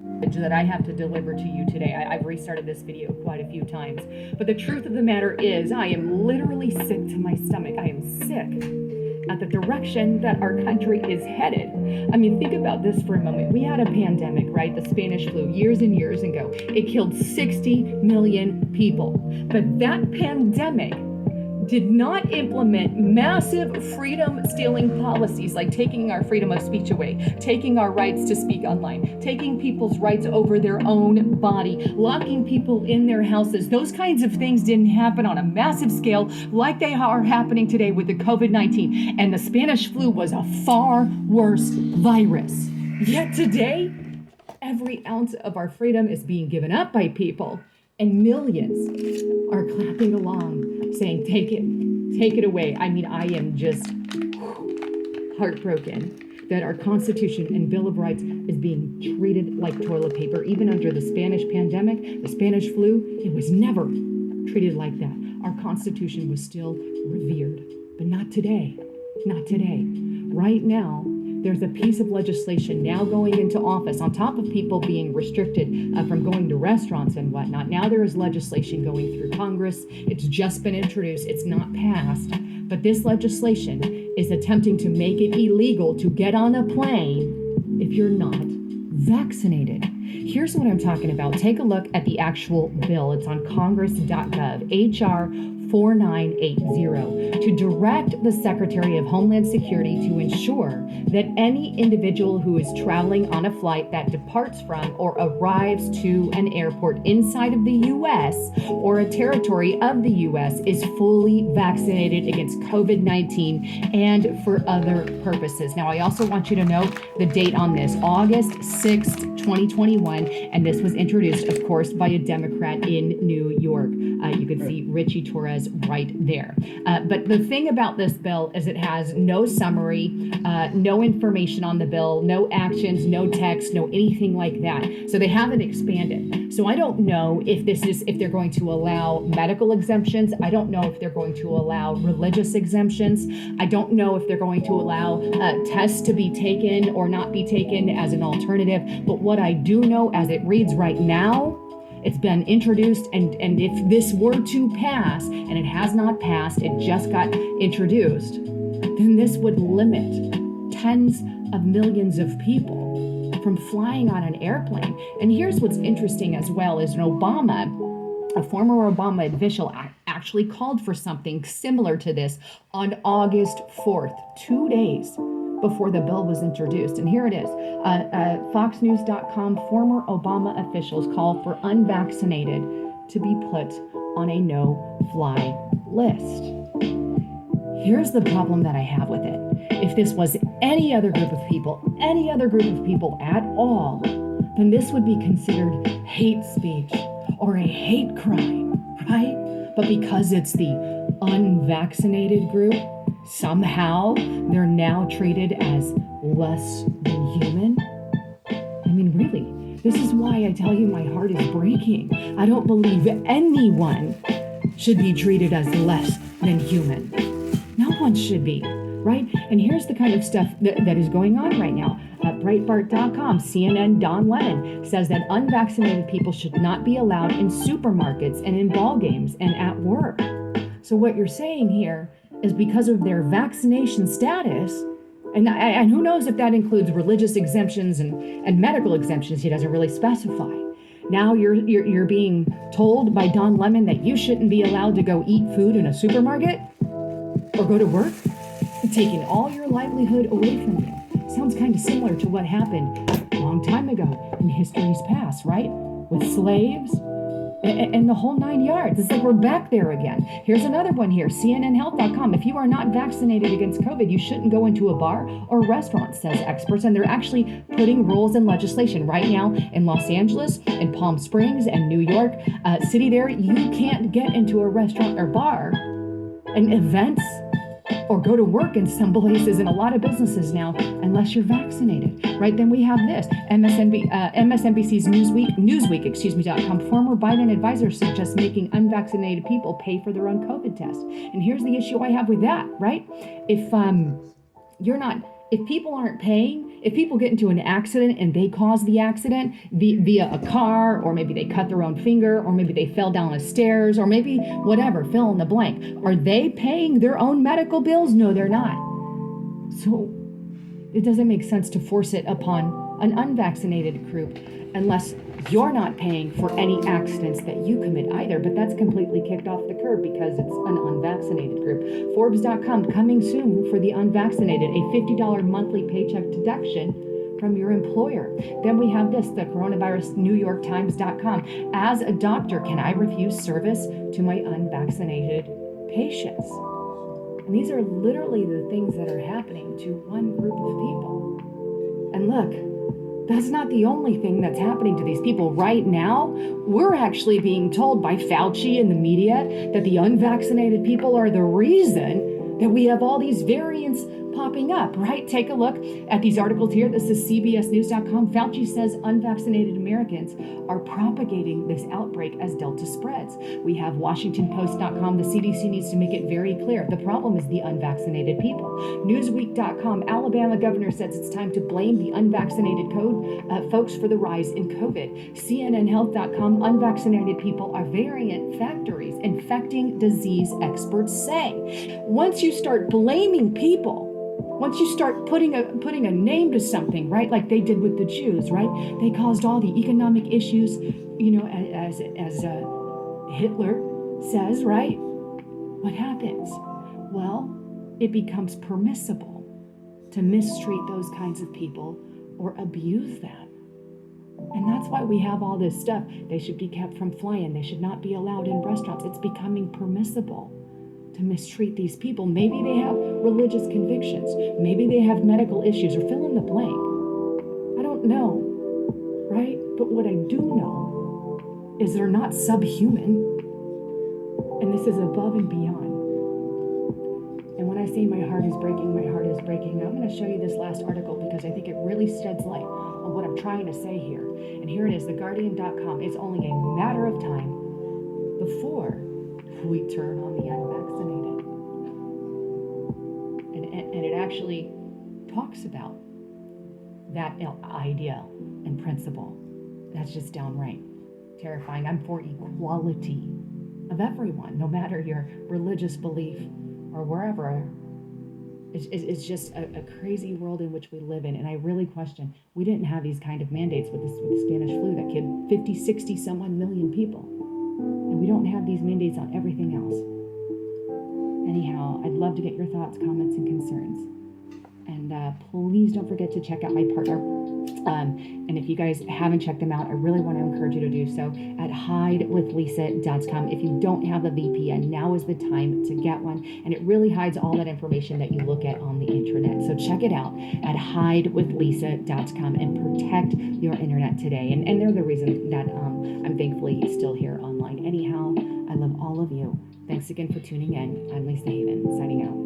that I have to deliver to you today. I've restarted this video quite a few times, but the truth of the matter is I am literally sick to my stomach. I am sick at the direction that our country is headed. I mean, think about this for a moment. We had a pandemic, right? The Spanish flu, years and years ago. It killed 60 million people. But that pandemic did not implement massive freedom-stealing policies like taking our freedom of speech away, taking our rights to speak online, taking people's rights over their own body, locking people in their houses. Those kinds of things didn't happen on a massive scale like they are happening today with the COVID-19. And the Spanish flu was a far worse virus. Yet today, every ounce of our freedom is being given up by people, and millions are clapping along, saying, take it away. I mean, I am just heartbroken that our Constitution and Bill of Rights is being treated like toilet paper. Even under the Spanish pandemic, the Spanish flu, it was never treated like that. Our Constitution was still revered, but not today. Not today. Right now, there's a piece of legislation now going into office on top of people being restricted from going to restaurants and whatnot. Now there is legislation going through Congress. It's just been introduced. It's not passed. But this legislation is attempting to make it illegal to get on a plane if you're not vaccinated. Here's what I'm talking about. Take a look at the actual bill. It's on congress.gov, HR 4980, to direct the Secretary of Homeland Security to ensure that any individual who is traveling on a flight that departs from or arrives to an airport inside of the U.S. or a territory of the U.S. is fully vaccinated against COVID-19 and for other purposes. Now, I also want you to note the date on this, August 6th, 2021, and this was introduced, of course, by a Democrat in New York. You can see Richie Torres right there. But the thing about this bill is it has no summary, no information on the bill, no actions, no text, no anything like that. So they haven't expanded. So I don't know if they're going to allow medical exemptions. I don't know if they're going to allow religious exemptions. I don't know if they're going to allow tests to be taken or not be taken as an alternative. But what I do know as it reads right now, it's been introduced, and if this were to pass, and it has not passed, it just got introduced, then this would limit tens of millions of people from flying on an airplane. And here's what's interesting as well is a former Obama official actually called for something similar to this on August 4th, 2 days before the bill was introduced. And here it is. FoxNews.com, former Obama officials call for unvaccinated to be put on a no-fly list. Here's the problem that I have with it. If this was any other group of people at all, then this would be considered hate speech or a hate crime, right? But because it's the unvaccinated group, somehow they're now treated as less than human. I mean, really, this is why I tell you my heart is breaking. I don't believe anyone should be treated as less than human. No one should be, right? And here's the kind of stuff that is going on right now. Breitbart.com, CNN, Don Lemon says that unvaccinated people should not be allowed in supermarkets and in ball games and at work. So what you're saying here is because of their vaccination status, and who knows if that includes religious exemptions and medical exemptions, he doesn't really specify. Now you're being told by Don Lemon that you shouldn't be allowed to go eat food in a supermarket or go to work, taking all your livelihood away from you. Sounds kind of similar to what happened a long time ago in history's past, right? With slaves and the whole 9 yards. It's like we're back there again. Here's another one here, CNNHealth.com. If you are not vaccinated against COVID, you shouldn't go into a bar or restaurant, says experts. And they're actually putting rules and legislation right now in Los Angeles, in Palm Springs, and New York City there. You can't get into a restaurant or bar and events or go to work in some places and a lot of businesses now unless you're vaccinated, right? Then we have this, MSNBC's Newsweek.com, former Biden advisor suggests making unvaccinated people pay for their own COVID test. And here's the issue I have with that, right? If people aren't paying If people get into an accident and they cause the accident via a car, or maybe they cut their own finger, or maybe they fell down the stairs, or maybe whatever, fill in the blank, are they paying their own medical bills? No, they're not. So it doesn't make sense to force it upon an unvaccinated group unless you're not paying for any accidents that you commit either. But that's completely kicked off the curb because it's an unvaccinated group. Forbes.com coming soon for the unvaccinated, a $50 monthly paycheck deduction from your employer. Then we have this, the coronavirus, NewYorkTimes.com. As a doctor, can I refuse service to my unvaccinated patients? And these are literally the things that are happening to one group of people. And look, that's not the only thing that's happening to these people. Right now, we're actually being told by Fauci and the media that the unvaccinated people are the reason that we have all these variants popping up, right? Take a look at these articles here. This is CBSNews.com. Fauci says unvaccinated Americans are propagating this outbreak as Delta spreads. We have WashingtonPost.com. The CDC needs to make it very clear. The problem is the unvaccinated people. Newsweek.com. Alabama governor says it's time to blame the unvaccinated folks for the rise in COVID. CNNHealth.com. Unvaccinated people are variant factories infecting disease, experts say. Once you start blaming people, once you start putting a name to something, right, like they did with the Jews, right? They caused all the economic issues, as Hitler says, right? What happens? Well, it becomes permissible to mistreat those kinds of people or abuse them. And that's why we have all this stuff. They should be kept from flying. They should not be allowed in restaurants. It's becoming permissible to mistreat these people. Maybe they have religious convictions. Maybe they have medical issues, or fill in the blank. I don't know, right? But what I do know is they're not subhuman. And this is above and beyond. And when I say my heart is breaking, my heart is breaking. I'm going to show you this last article because I think it really sheds light on what I'm trying to say here. And here it is, TheGuardian.com. It's only a matter of time before we turn on the unvaccinated. And it actually talks about that idea and principle. That's just downright terrifying. I'm for equality of everyone, no matter your religious belief or wherever. It's just a crazy world in which we live in. And I really question, we didn't have these kind of mandates with the Spanish flu that killed 50, 60, some odd million people. And we don't have these mandates on everything else. Anyhow, I'd love to get your thoughts, comments, and concerns. And please don't forget to check out my partner. And if you guys haven't checked them out, I really want to encourage you to do so at hidewithlisa.com. If you don't have a VPN, now is the time to get one. And it really hides all that information that you look at on the internet. So check it out at hidewithlisa.com and protect your internet today. And they're the reason that I'm thankfully still here online. Anyhow, I love all of you. Thanks again for tuning in. I'm Lisa Haven, signing out.